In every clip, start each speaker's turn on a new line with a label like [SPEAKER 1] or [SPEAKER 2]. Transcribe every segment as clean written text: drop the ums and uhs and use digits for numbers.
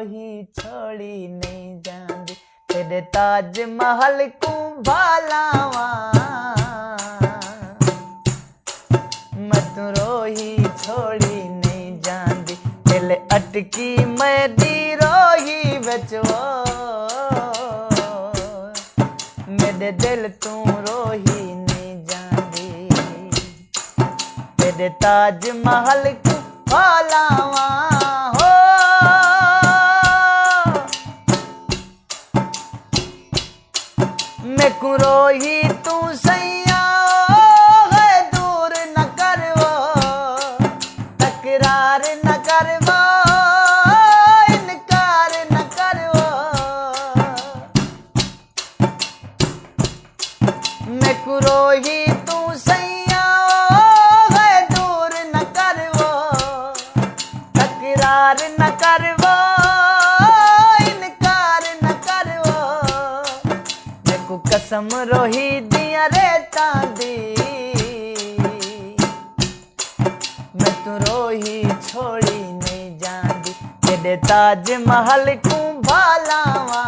[SPEAKER 1] रोही छोड़ी नहीं जांदी तेरे ताज महल को भालावा मैं तू रोही छोड़ी नहीं जांदी दिल अटकी मेरी रोही बचवा मेरे दिल तू रोही नहीं जांदी तेरे ताज महल को भालावा हो मैं को रोही तू सैया है दूर न करवो तकरार न करवो इनकार न करवो मैं को रोही तू सैया है दूर न करवो तकरार न करवो कसम रोही दिया रे चांदी मैं तू रोही छोड़ी नहीं जांदी तेरे ताज महल को भालावा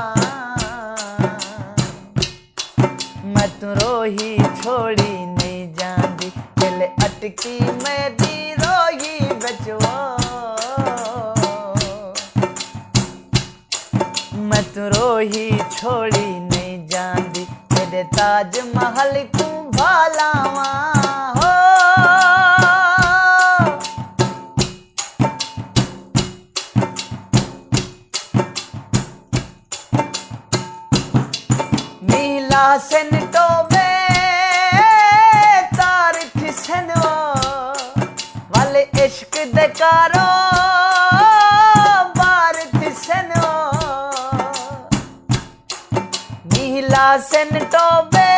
[SPEAKER 1] मैं तू रोही छोड़ी नहीं जांदी दिल अटकी मेरी रोही बचवा मैं तू रोही छोड़ी नहीं जांदी तेरे ताज महल को भालावा हो नीला सेन टोबे तार खिसनवा वाले इश्क दे कारो बार खिसनवा नीला सेन टोबे